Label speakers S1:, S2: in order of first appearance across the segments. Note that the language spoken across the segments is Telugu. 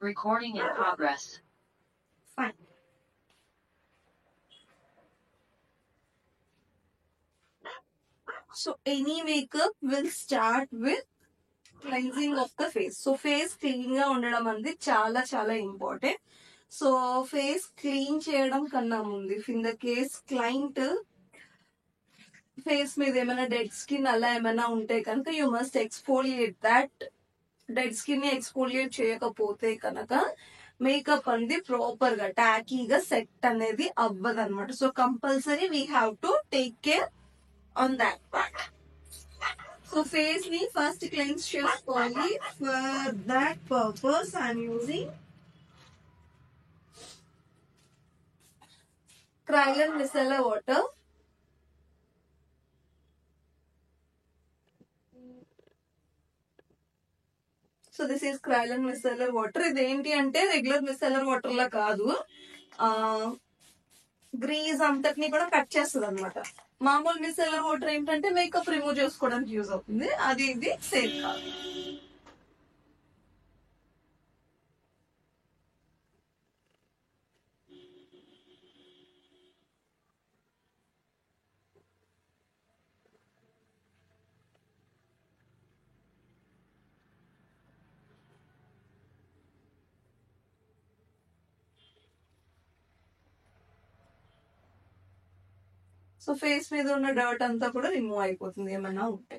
S1: Recording in progress.
S2: Fine. So any makeup will start with cleansing of the face. So face clean గా ఉండడం అనేది చాలా చాలా ఇంపార్టెంట్. సో ఫేస్ క్లీన్ చేయడం కన్నా ముందు in the case client face మీద ఏమైనా డెడ్ స్కిన్ అలా ఏమైనా ఉంటే కనుక you must exfoliate that. Dead skin ని ఎక్స్ఫోలియేట్ చేయకపోతే కనుక మేకప్ అనేది ప్రాపర్ గా టాకీగా సెట్ అనేది అవ్వదు అనమాట. So compulsory we have to take care on that part. So face ని ఫస్ట్ క్లెన్స్ చేసుకోవాలి. For that purpose I'm using Kryolan micellar water. So this is Kryolan micellar water. ఇది ఏంటి అంటే రెగ్యులర్ మిసెల్లర్ వాటర్ లా కాదు, గ్రీజ్ అంతటిని కూడా కట్ చేస్తుంది అనమాట. మామూలు మిసెల్లర్ వాటర్ ఏంటంటే మేకప్ రిమూవ్ చేసుకోవడానికి యూజ్ అవుతుంది, అది ఇది సేమ్ కాదు. సో ఫేస్ మీద ఉన్న డర్ట్ అంతా కూడా రిమూవ్ అయిపోతుంది ఏమన్నా ఉంటే.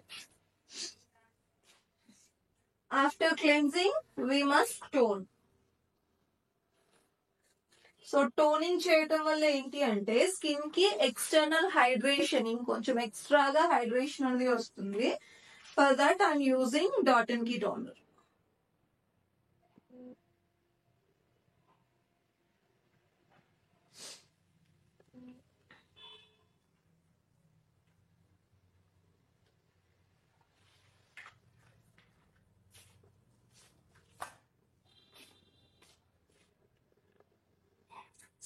S2: After cleansing we must tone. So toning చేయటం వల్ల ఏంటి అంటే స్కిన్ కి ఎక్స్టర్నల్ హైడ్రేషన్, ఇంకొంచెం ఎక్స్ట్రాగా హైడ్రేషన్ అనేది వస్తుంది. For that I'm using Dot and Key toner.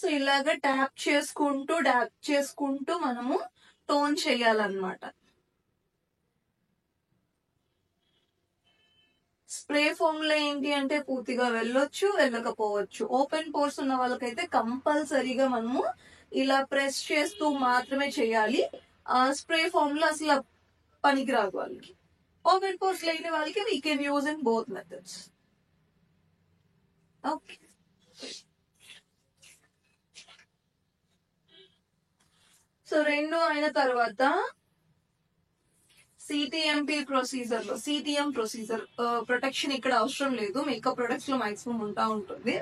S2: So ఇలాగా ట్యాప్ చేసుకుంటూ మనము టోన్ చేయాలన్నమాట. స్ప్రే ఫామ్ లో ఏంటి అంటే పూర్తిగా వెళ్ళొచ్చు, వెళ్ళకపోవచ్చు. ఓపెన్ పోర్స్ ఉన్న వాళ్ళకైతే కంపల్సరీగా మనము ఇలా ప్రెస్ చేస్తూ మాత్రమే చేయాలి. స్ప్రే ఫామ్ లో అసలు పనికిరాదు వాళ్ళకి. ఓపెన్ పోర్స్ లేని వాళ్ళకి we can use in both methods. Okay, so రెండు అయిన తర్వాత సిటిఎంపి ప్రొసీజర్ లో సిటిఎం ప్రొసీజర్ ప్రొటెక్షన్ ఇక్కడ అవసరం లేదు, మేకప్ ప్రొడక్ట్స్ లో మాక్సిమం ఉంటా ఉంటుంది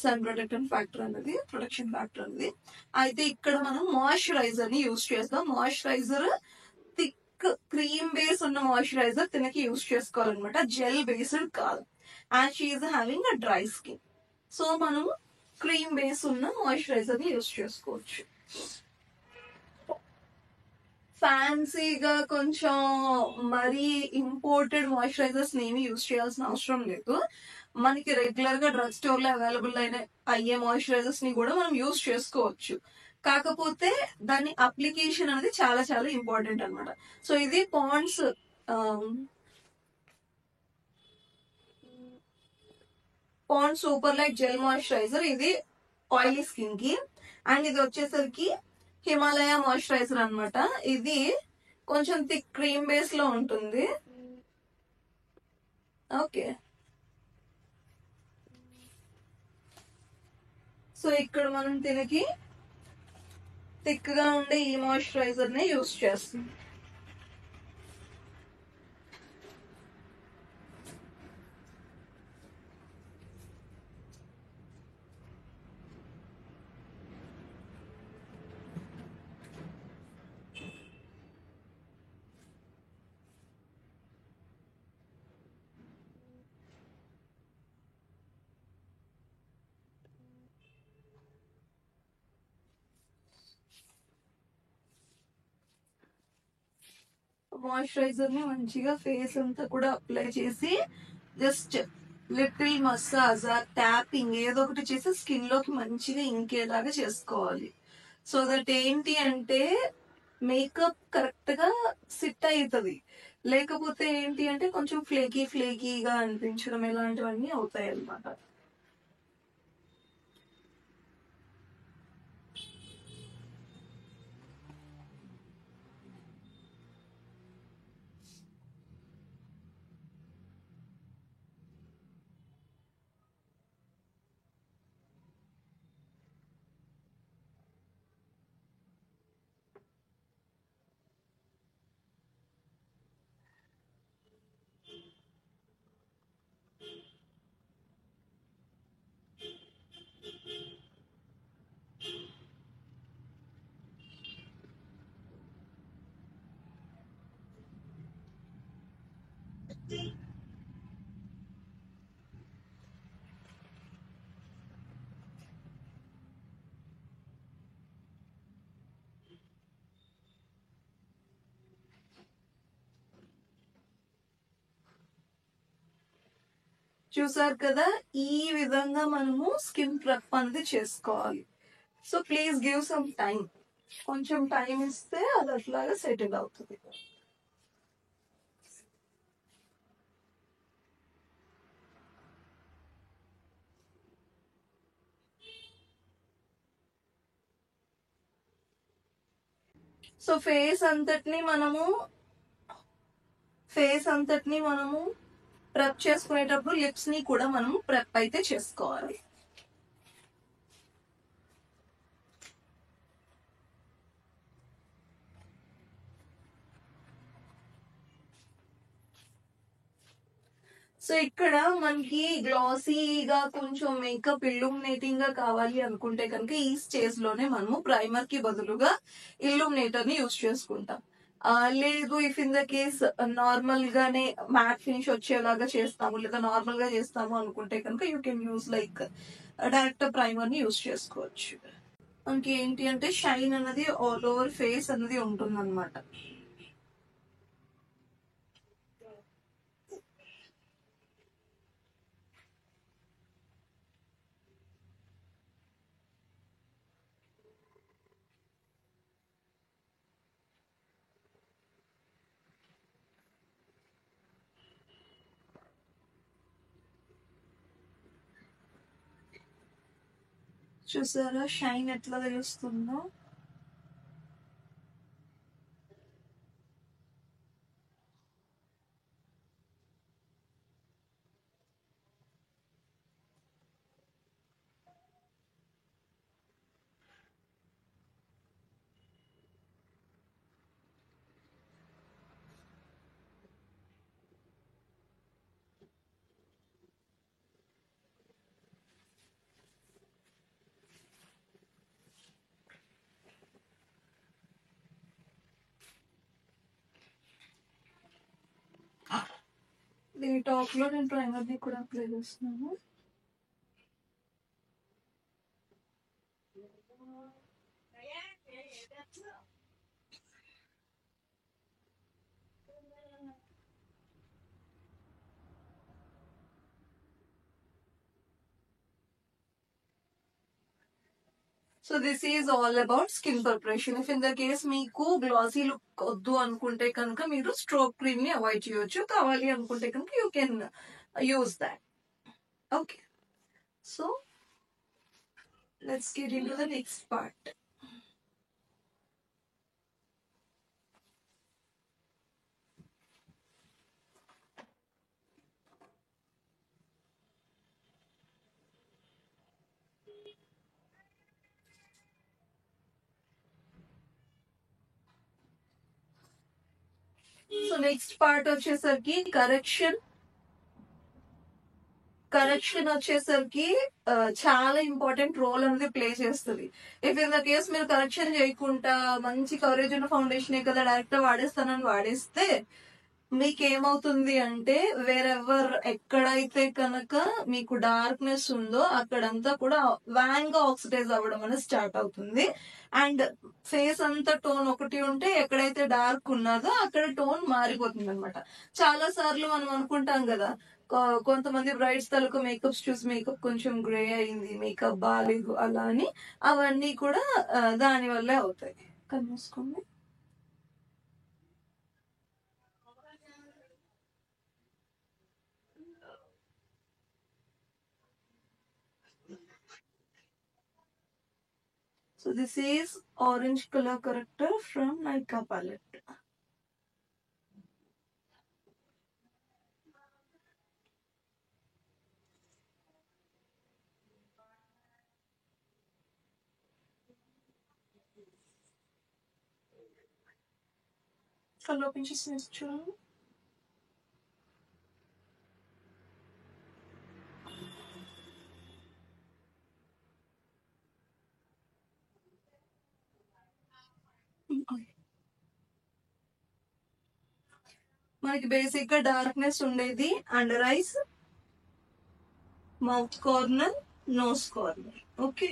S2: సన్ ప్రొటెక్షన్ ఫ్యాక్టర్ అనేది, ప్రొటెక్షన్ ఫ్యాక్టర్ అనేది. అయితే ఇక్కడ మనం మాయిశ్చరైజర్ ని యూజ్ చేస్తాం. మాయిశ్చరైజర్ థిక్ క్రీమ్ బేస్ ఉన్న మాయిశ్చరైజర్ తినకి యూజ్ చేసుకోవాలన్నమాట, జెల్ బేస్డ్ కాదు. And she's having a dry skin, so మనం క్రీమ్ బేస్ ఉన్న మాయిశ్చరైజర్ ని యూజ్ చేసుకోవచ్చు. ఫ్యాన్సీగా కొంచెం మరీ ఇంపోర్టెడ్ మాయిశ్చరైజర్స్ ఏమి యూజ్ చేయాల్సిన అవసరం లేదు. మనకి రెగ్యులర్ గా డ్రగ్ స్టోర్ లో అవైలబుల్ అయిన అయ్యే మాయిశ్చరైజర్స్ ని కూడా మనం యూజ్ చేసుకోవచ్చు. కాకపోతే దాని అప్లికేషన్ అనేది చాలా చాలా ఇంపార్టెంట్ అనమాట. సో ఇది Pond's super light gel moisturiser, ఇది ఆయిలీ స్కిన్ కి. అండ్ ఇది వచ్చేసరికి హిమాలయ మాయిశ్చరైజర్ అన్నమాట. ఇది కొంచెం థిక్ క్రీమ్ బేస్ లో ఉంటుంది. ఓకే, సో ఇక్కడ మనం దీనికి థిక్ గా ఉండే ఈ మాయిశ్చరైజర్ ని యూజ్ చేస్తాం. మాయిశ్చరైజర్ ని మంచిగా ఫేస్ అంతా కూడా అప్లై చేసి జస్ట్ లిటిల్ మసాజ్ ట్యాపింగ్ ఏదో ఒకటి చేసి స్కిన్ లోకి మంచిగా ఇంకేలాగా చేసుకోవాలి. సో దట్ ఏంటి అంటే మేకప్ కరెక్ట్ గా సిట్ అవుతుంది. లేకపోతే ఏంటి అంటే కొంచెం ఫ్లేకీగా అనిపించడం ఇలాంటివన్నీ అవుతాయి అన్నమాట. చూసారు కదా, ఈ విధంగా మనము స్కిన్ ప్రెప్ అనేది చేసుకోవాలి. So please give some time, కొంచెం టైం ఇస్తే అది అట్లాగా సెటిల్ అవుతుంది. సో ఫేస్ అంతటిని మనము ప్రెప్ చేసుకునేటప్పుడు లిప్స్ ని కూడా మనము ప్రెప్ అయితే చేసుకోవాలి. సో ఇక్కడ మనకి గ్లాసీగా కొంచెం మేకప్ ఇల్యూమినేటింగ్ గా కావాలి అనుకుంటే కనుక ఈ స్టేజ్ లోనే మనము ప్రైమర్ కి బదులుగా ఇల్యూమినేటర్ ని యూజ్ చేసుకుంటాం. లేదు if in the case normal గానే మ్యాట్ ఫినిష్ వచ్చేలాగా చేస్తాము లేదా నార్మల్ గా చేస్తాము అనుకుంటే కనుక you can use like direct primer ని యూజ్ చేసుకోవచ్చు. మనకి ఏంటి అంటే షైన్ అనేది ఆల్ ఓవర్ ఫేస్ అనేది ఉంటుంది అనమాట. చూసారా షైన్ ఎట్లా తెలుస్తుందో. దీని టాప్ లో నేను ప్రైమర్ ని కూడా అప్లై చేస్తున్నాను. So this is all about skin preparation. If in the case మీకు గ్లాసీ లుక్ వద్దు అనుకుంటే కనుక మీరు స్ట్రోక్ క్రీమ్ ని అవాయిడ్ చేయొచ్చు. కావాలి అనుకుంటే కనుక you can use that. Okay, so let's get in to the next part. So next part వచ్చేసరికి కరెక్షన్ వచ్చేసరికి చాలా ఇంపార్టెంట్ రోల్ అనేది ప్లే చేస్తుంది. ఇఫ్ ఇన్ ద కేస్ మీరు కరెక్షన్ చేయకుండా మంచి కవరేజ్ ఉన్న ఫౌండేషన్ కదా డైరెక్ట్ వాడేస్తానని వాడేస్తే మీకు ఏమవుతుంది అంటే వేరెవర్ ఎక్కడైతే కనుక మీకు డార్క్నెస్ ఉందో అక్కడంతా కూడా వ్యాంగ్ గా ఆక్సిడైజ్ అవ్వడం అనేది స్టార్ట్ అవుతుంది. అండ్ ఫేస్ అంతా టోన్ ఒకటి ఉంటే ఎక్కడైతే డార్క్ ఉన్నదో అక్కడ టోన్ మారిపోతుంది అనమాట. చాలా సార్లు మనం అనుకుంటాం కదా, కొంతమంది బ్రైడ్స్ తలకు మేకప్స్ చూసి మేకప్ కొంచెం గ్రే అయింది, మేకప్ బాగాలేదు అలా అని. అవన్నీ కూడా దాని వల్లే అవుతాయి. కనిపిసుకోండి. So this is orange colour corrector from Nykaa palette. Colour open చేసి చూడండి. మనకి బేసిక్ గా డార్క్నెస్ ఉండేది under eyes, mouth corner, nose corner. Okay,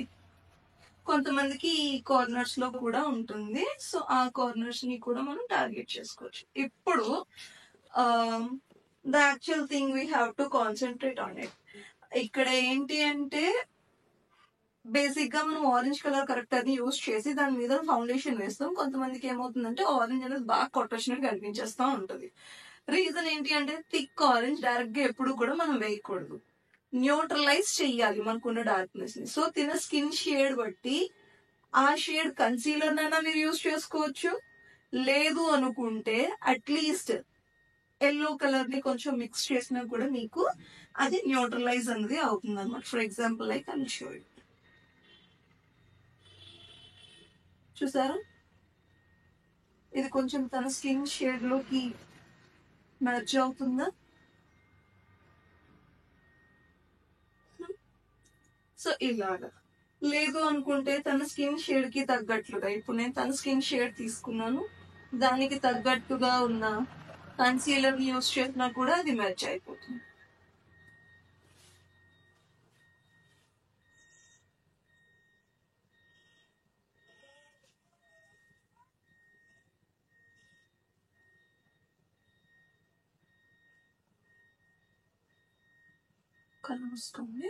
S2: కొంతమందికి ఈ కార్నర్స్ లో కూడా ఉంటుంది. సో ఆ కార్నర్స్ ని కూడా మనం టార్గెట్ చేసుకోవచ్చు. ఇప్పుడు the actual thing we have to concentrate on it. ఇక్కడ ఏంటి అంటే బేసిక్ గా మనం ఆరెంజ్ కలర్ కరెక్టర్ ని యూజ్ చేసి దాని మీద ఫౌండేషన్ వేస్తాం. కొంతమందికి ఏమవుతుందంటే ఆరెంజ్ అనేది బాగా కొట్టేసినట్టు కనిపించేస్తా ఉంటుంది. రీజన్ ఏంటి అంటే థిక్ ఆరెంజ్ డైరెక్ట్ గా ఎప్పుడు కూడా మనం వేయకూడదు, న్యూట్రలైజ్ చెయ్యాలి మనకున్న డార్క్నెస్ ని. సో తిన స్కిన్ షేడ్ బట్టి ఆ షేడ్ కన్సీలర్ నైనా మీరు యూజ్ చేసుకోవచ్చు, లేదు అనుకుంటే అట్లీస్ట్ ఎల్లో కలర్ ని కొంచెం మిక్స్ చేసినా కూడా మీకు అది న్యూట్రలైజ్ అనేది అవుతుంది అనమాట. For example like I will show you. చూసారా, ఇది కొంచెం తన స్కిన్ షేడ్ లోకి మ్యాచ్ అవుతుందా? సో ఇలాగా. లేదు అనుకుంటే తన స్కిన్ షేడ్ కి తగ్గట్లుగా, ఇప్పుడు నేను తన స్కిన్ షేడ్ తీసుకున్నాను, దానికి తగ్గట్టుగా ఉన్న కన్సీలర్ యూస్ చేసినా కూడా అది మ్యాచ్ అయిపోతుంది. కలుస్తుంది.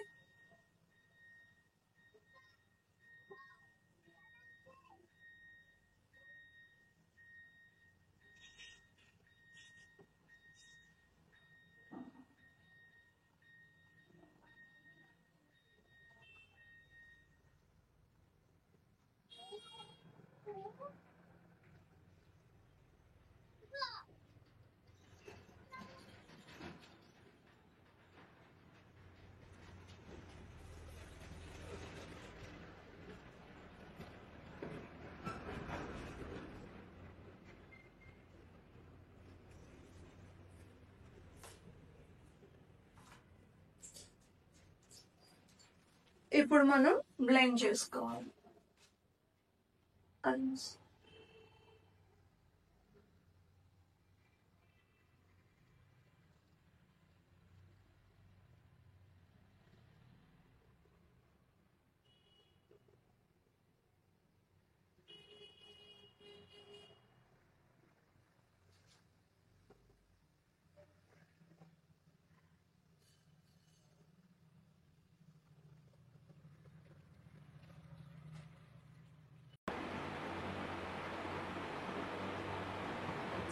S2: ఇప్పుడు మనం బ్లెండ్ చేసుకోవాలి.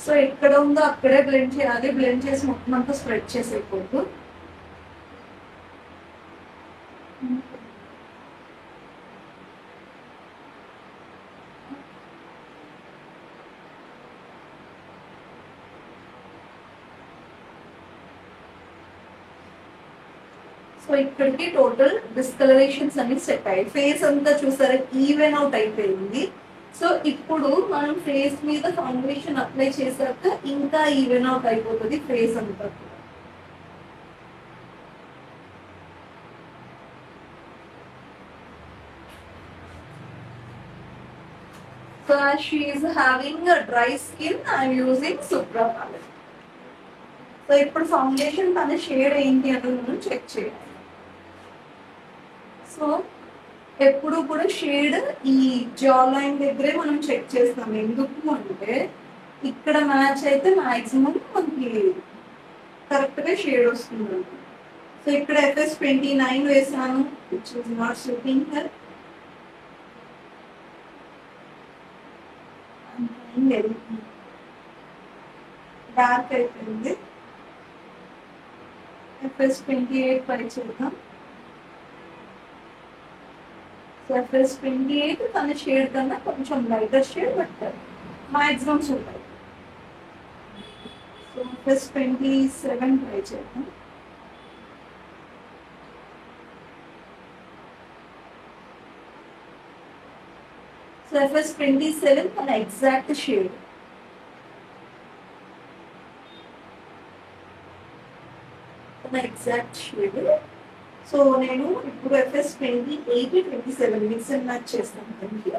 S2: సో ఎక్కడ ఉందో అక్కడే బ్లెండ్ చేయాలి. బ్లెండ్ చేసి మొత్తం అంతా స్ప్రెడ్ చేసేయకూడదు. సో ఇక్కడికి టోటల్ డిస్కలరేషన్స్ అన్ని సెట్ అయ్యాయి. ఫేస్ అంతా చూసారా ఈవెన్ అవుట్ అయిపోయింది. సో ఇప్పుడు మనం ఫేస్ మీద ఫౌండేషన్ అప్లై చేశాక ఇంకా ఈవెన్ అవుట్ అయిపోతుంది ఫేస్ అంతా. So as she is having a dry skin, I am using Supra palette. So ఇప్పుడు ఫౌండేషన్ తన షేడ్ ఏంటి అనేది మనం చెక్ చేయాలి. సో ఎప్పుడు కూడా షేడ్ ఈ జా లైన్ దగ్గరే మనం చెక్ చేస్తాం. ఎందుకు అంటే ఇక్కడ మ్యాచ్ అయితే మాక్సిమం మనకి కరెక్ట్ గా షేడ్ వస్తుంది. సో ఇక్కడ FS29 వేసాను, which is not suiting her. Dark అయిపోయింది. FS28 పై చూద్దాం. సర్ఫేస్ 28 తన షేడ్ కన్నా కొంచెం లైటర్ షేడ్ బట్ మాక్సిమం ఉంటాయి. సర్ఫేస్ 27 ట్రై చేద్దాం. సర్ఫేస్ 27 మన exact shade. Exact shade. So నేను ఇప్పుడు FS 28 27 మిక్స్ అండ్ మ్యాచ్ చేస్తాను దానికి.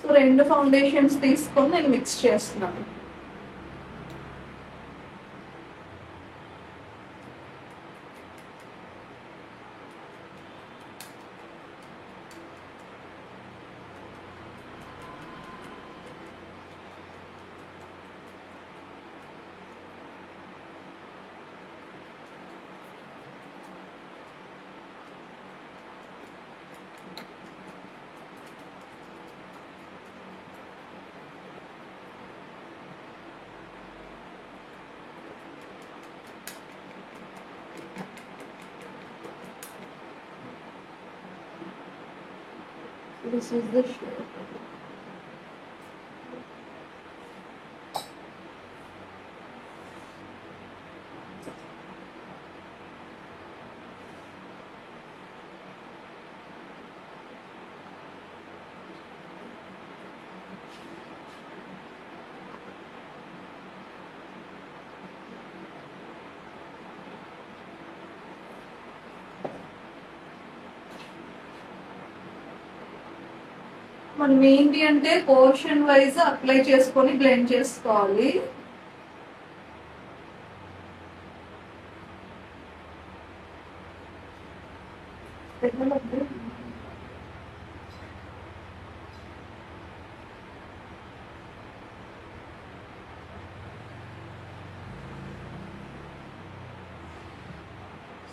S2: సో రెండు ఫౌండేషన్స్ తీసుకొని నేను మిక్స్ చేస్తున్నాను. This is the shade. మనం ఏంటి అంటే పోర్షన్ వైజ్ అప్లై చేసుకొని బ్లెండ్ చేసుకోవాలి.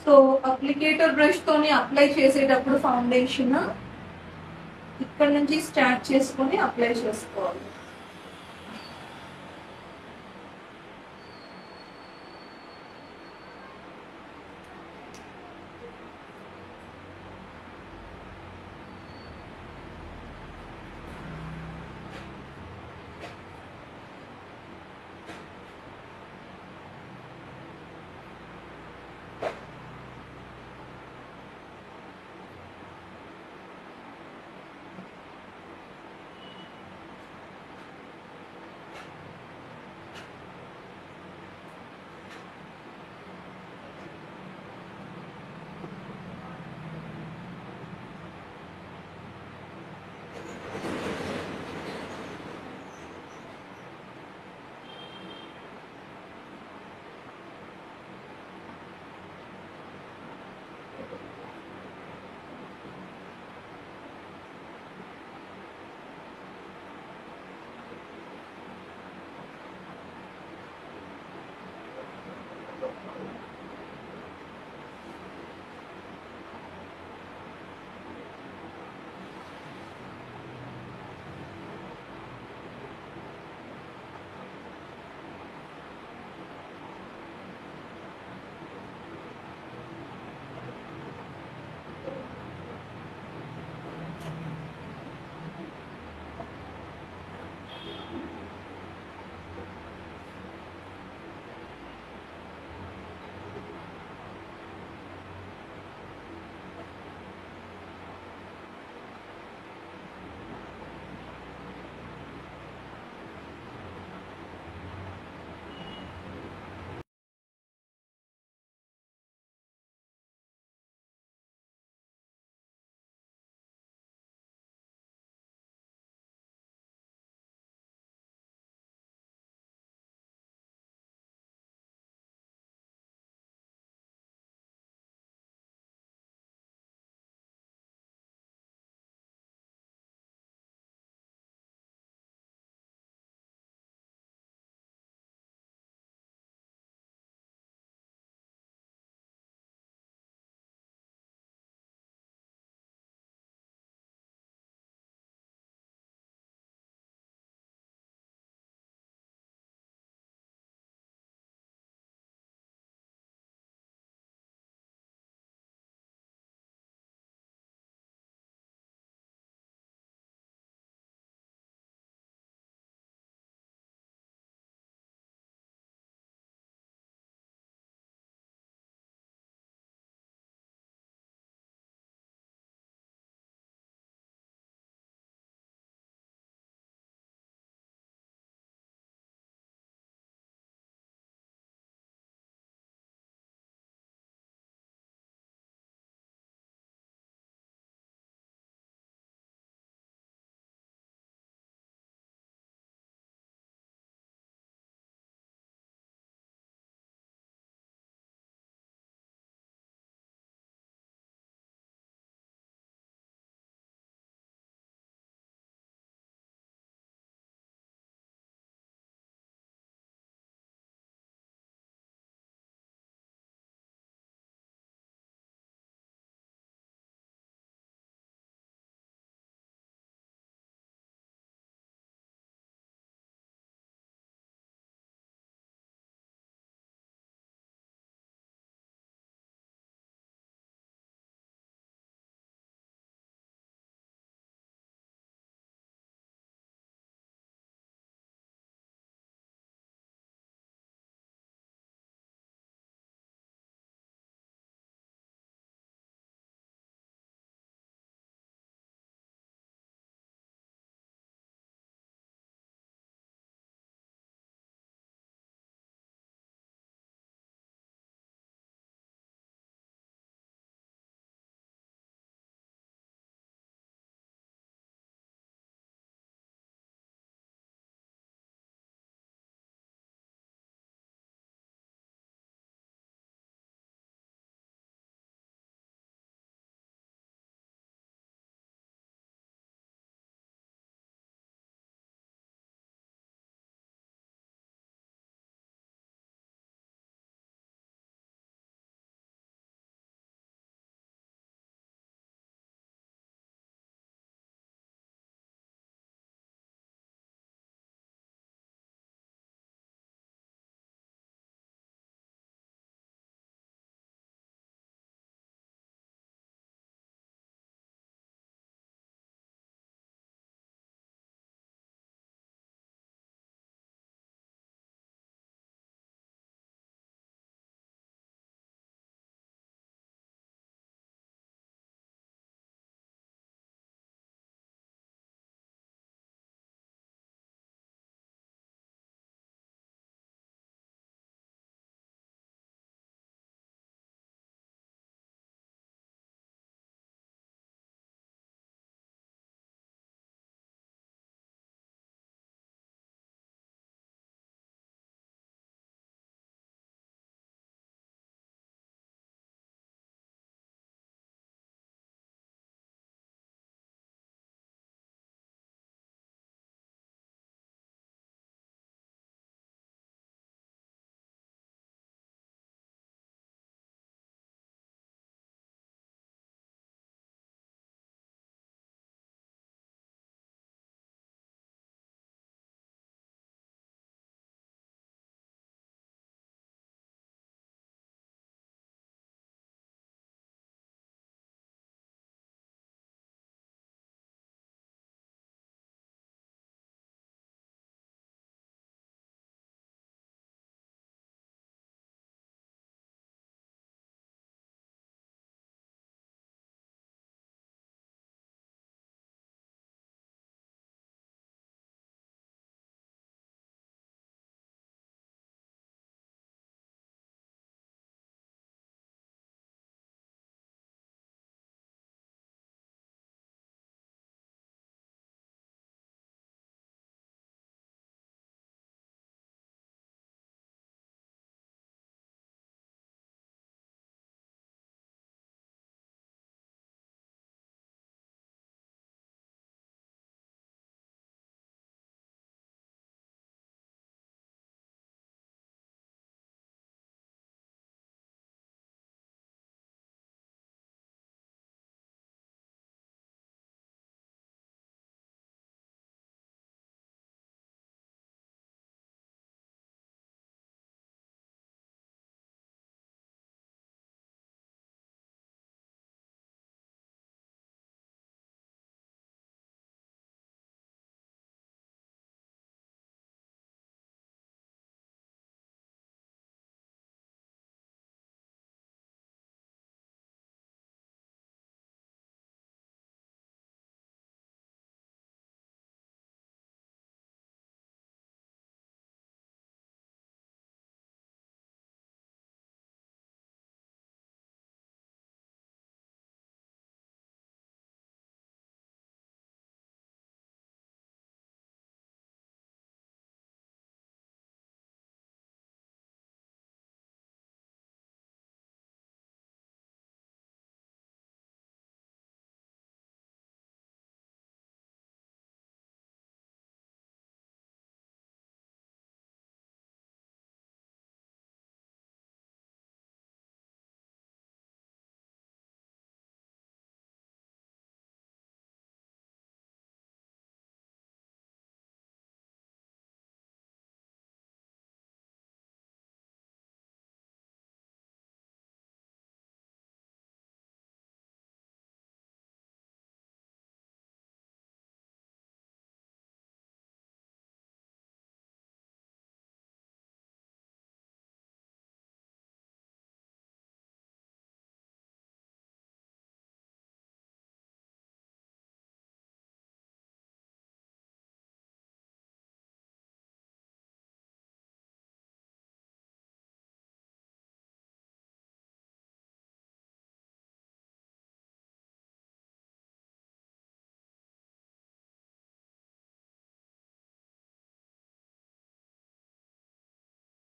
S2: సో అప్లికేటర్ బ్రష్ తోని అప్లై చేసేటప్పుడు ఫౌండేషన్ ఇక్కడ నుంచి స్టార్ట్ చేసుకొని అప్లై చేసుకోవాలి.